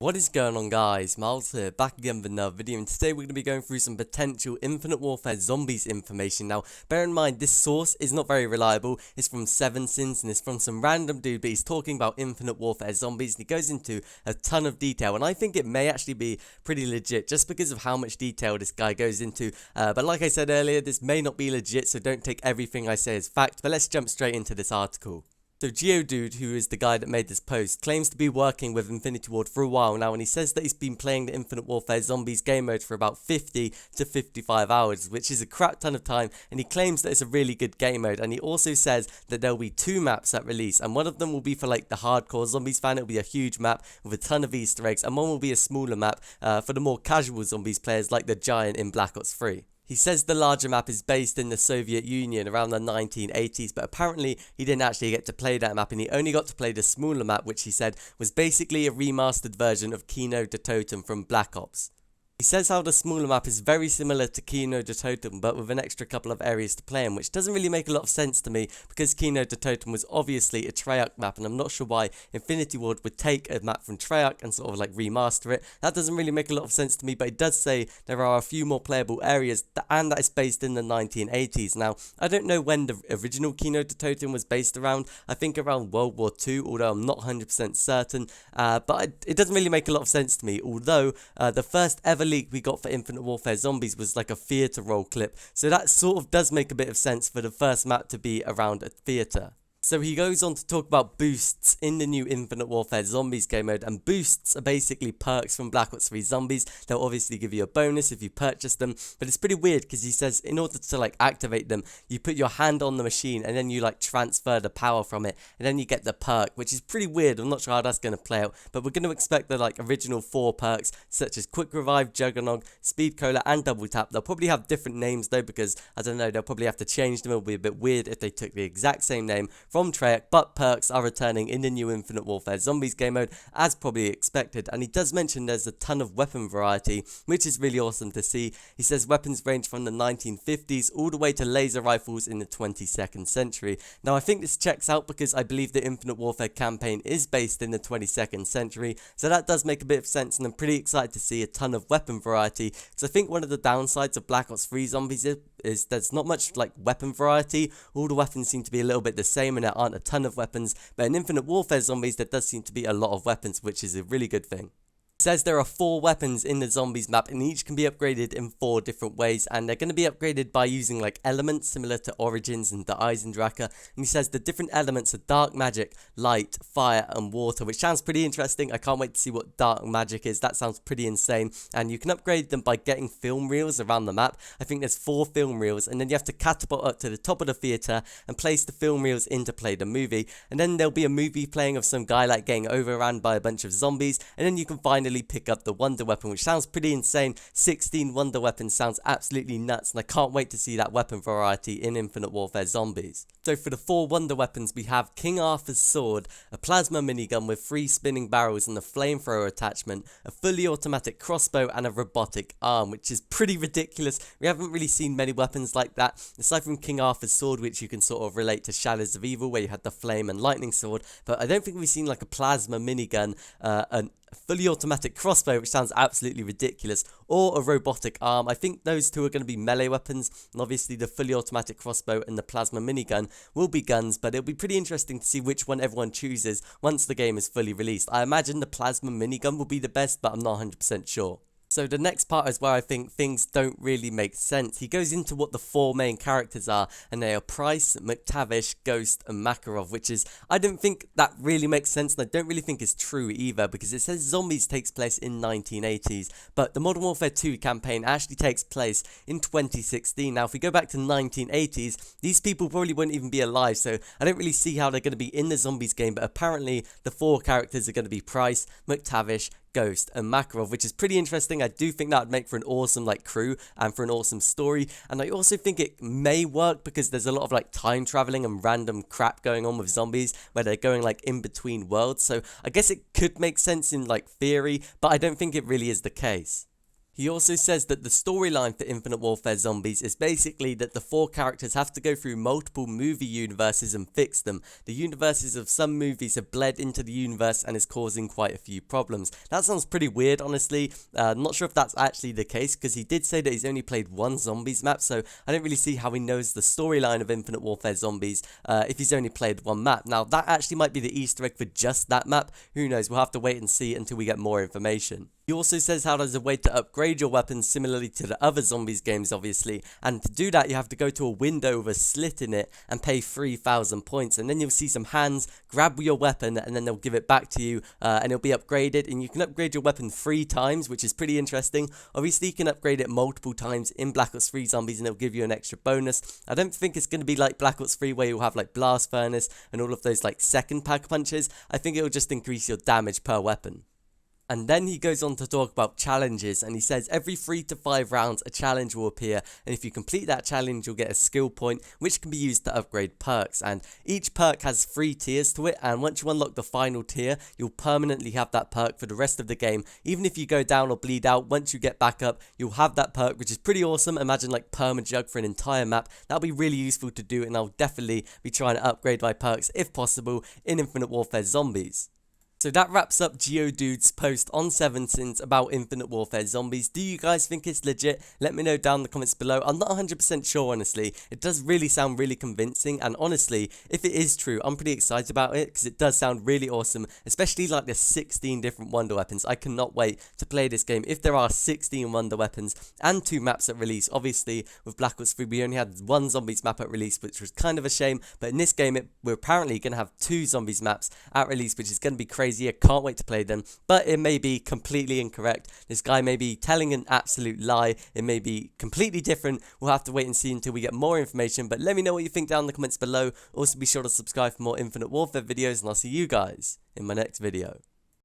What is going on, guys? Miles here, back again with another video, and today we're going to be going through some potential Infinite Warfare Zombies information. Now, bear in mind, this source is not very reliable. It's from 7sins, and it's from some random dude, but he's talking about Infinite Warfare Zombies, and he goes into a ton of detail, and I think it may actually be pretty legit, just because of how much detail this guy goes into. But like I said earlier, this may not be legit, so don't take everything I say as fact, but let's jump straight into this article. So Geodude, who is the guy that made this post, claims to be working with Infinity Ward for a while now, and he says that he's been playing the Infinite Warfare Zombies game mode for about 50 to 55 hours, which is a crap ton of time, and he claims that it's a really good game mode, and he also says that there'll be 2 maps at release, and one of them will be for like the hardcore Zombies fan. It'll be a huge map with a ton of Easter eggs, and one will be a smaller map for the more casual Zombies players like the Giant in Black Ops 3. He says the larger map is based in the Soviet Union around the 1980s, but apparently he didn't actually get to play that map, and he only got to play the smaller map, which he said was basically a remastered version of Kino de Totem from Black Ops. He says how the smaller map is very similar to Kino de Totem, but with an extra couple of areas to play in, which doesn't really make a lot of sense to me, because Kino de Totem was obviously a Treyarch map, and I'm not sure why Infinity Ward would take a map from Treyarch and sort of like remaster it. That doesn't really make a lot of sense to me, but it does say there are a few more playable areas, and that is based in the 1980s. Now, I don't know when the original Kino de Totem was based around. I think around World War II, although I'm not 100% certain, but it doesn't really make a lot of sense to me, although the first ever leak we got for Infinite Warfare Zombies was like a theater role clip, so that sort of does make a bit of sense for the first map to be around a theater. So he goes on to talk about boosts in the new Infinite Warfare Zombies game mode, and boosts are basically perks from Black Ops 3 Zombies. They'll obviously give you a bonus if you purchase them, but it's pretty weird because he says in order to like activate them, you put your hand on the machine and then you like transfer the power from it, and then you get the perk, which is pretty weird. I'm not sure how that's going to play out, but we're going to expect the like original 4 perks such as Quick Revive, Juggernog, Speed Cola, and Double Tap. They'll probably have different names though, because I don't know, they'll probably have to change them. It'll be a bit weird if they took the exact same name from Treyarch, but perks are returning in the new Infinite Warfare Zombies game mode, as probably expected, and he does mention there's a ton of weapon variety, which is really awesome to see. He says weapons range from the 1950s all the way to laser rifles in the 22nd century. Now, I think this checks out because I believe the Infinite Warfare campaign is based in the 22nd century, so that does make a bit of sense, and I'm pretty excited to see a ton of weapon variety, because I think one of the downsides of Black Ops 3 Zombies is there's not much like weapon variety. All the weapons seem to be a little bit the same, and there aren't a ton of weapons, but in Infinite Warfare Zombies there does seem to be a lot of weapons, which is a really good thing. Says there are 4 weapons in the Zombies map, and each can be upgraded in 4 different ways, and they're going to be upgraded by using like elements similar to Origins and the Eisendrache. And he says the different elements are dark magic, light, fire, and water, which sounds pretty interesting. I can't wait to see what dark magic is. That sounds pretty insane, and you can upgrade them by getting film reels around the map. I think there's 4 film reels, and then you have to catapult up to the top of the theater and place the film reels in to play the movie, and then there'll be a movie playing of some guy like getting overrun by a bunch of zombies, and then you can finally pick up the wonder weapon, which sounds pretty insane. 16 wonder weapons sounds absolutely nuts, and I can't wait to see that weapon variety in Infinite Warfare Zombies. So for the 4 wonder weapons, we have King Arthur's sword, a plasma minigun with 3 spinning barrels and a flamethrower attachment, a fully automatic crossbow, and a robotic arm, which is pretty ridiculous. We haven't really seen many weapons like that, aside from King Arthur's sword, which you can sort of relate to Shadows of Evil, where you had the flame and lightning sword, but I don't think we've seen like a plasma minigun, an fully automatic crossbow, which sounds absolutely ridiculous, or a robotic arm. I think those 2 are going to be melee weapons, and obviously the fully automatic crossbow and the plasma minigun will be guns, but it'll be pretty interesting to see which one everyone chooses once the game is fully released. I imagine the plasma minigun will be the best, but I'm not 100% sure. So the next part is where I think things don't really make sense. He goes into what the 4 main characters are, and they are Price, McTavish, Ghost, and Makarov, which is, I don't think that really makes sense, and I don't really think it's true either, because it says Zombies takes place in 1980s, but the Modern Warfare 2 campaign actually takes place in 2016. Now, if we go back to 1980s, these people probably wouldn't even be alive, so I don't really see how they're going to be in the Zombies game, but apparently the 4 characters are going to be Price, McTavish, Ghost, and Makarov, which is pretty interesting. I do think that would make for an awesome like crew and for an awesome story, and I also think it may work because there's a lot of like time traveling and random crap going on with zombies where they're going like in between worlds, so I guess it could make sense in like theory, but I don't think it really is the case. He also says that the storyline for Infinite Warfare Zombies is basically that the 4 characters have to go through multiple movie universes and fix them. The universes of some movies have bled into the universe and is causing quite a few problems. That sounds pretty weird, honestly. I'm not sure if that's actually the case, because he did say that he's only played one Zombies map, so I don't really see how he knows the storyline of Infinite Warfare Zombies if he's only played one map. Now, that actually might be the Easter egg for just that map. Who knows? We'll have to wait and see until we get more information. He also says how there's a way to upgrade your weapons similarly to the other Zombies games, obviously, and to do that you have to go to a window with a slit in it and pay 3,000 points, and then you'll see some hands grab your weapon and then they'll give it back to you and it'll be upgraded, and you can upgrade your weapon 3 times, which is pretty interesting. Obviously you can upgrade it multiple times in Black Ops 3 Zombies and it'll give you an extra bonus. I don't think it's going to be like Black Ops 3 where you'll have like Blast Furnace and all of those like second pack punches. I think it'll just increase your damage per weapon. And then he goes on to talk about challenges, and he says every 3 to 5 rounds a challenge will appear, and if you complete that challenge you'll get a skill point which can be used to upgrade perks, and each perk has 3 tiers to it, and once you unlock the final tier you'll permanently have that perk for the rest of the game. Even if you go down or bleed out, once you get back up you'll have that perk, which is pretty awesome. Imagine like perma-jug for an entire map. That'll be really useful to do, and I'll definitely be trying to upgrade my perks if possible in Infinite Warfare Zombies. So that wraps up Geodude's post on 7sins about Infinite Warfare Zombies. Do you guys think it's legit? Let me know down in the comments below. I'm not 100% sure, honestly. It does really sound really convincing, and honestly, if it is true, I'm pretty excited about it because it does sound really awesome, especially like the 16 different wonder weapons. I cannot wait to play this game. If there are 16 wonder weapons and 2 maps at release, obviously with Black Ops 3 we only had 1 Zombies map at release, which was kind of a shame, but in this game we're apparently going to have 2 Zombies maps at release, which is going to be crazy. I can't wait to play them, but it may be completely incorrect. This guy may be telling an absolute lie. It may be completely different. We'll have to wait and see until we get more information, but let me know what you think down in the comments below. Also be sure to subscribe for more Infinite Warfare videos, and I'll see you guys in my next video.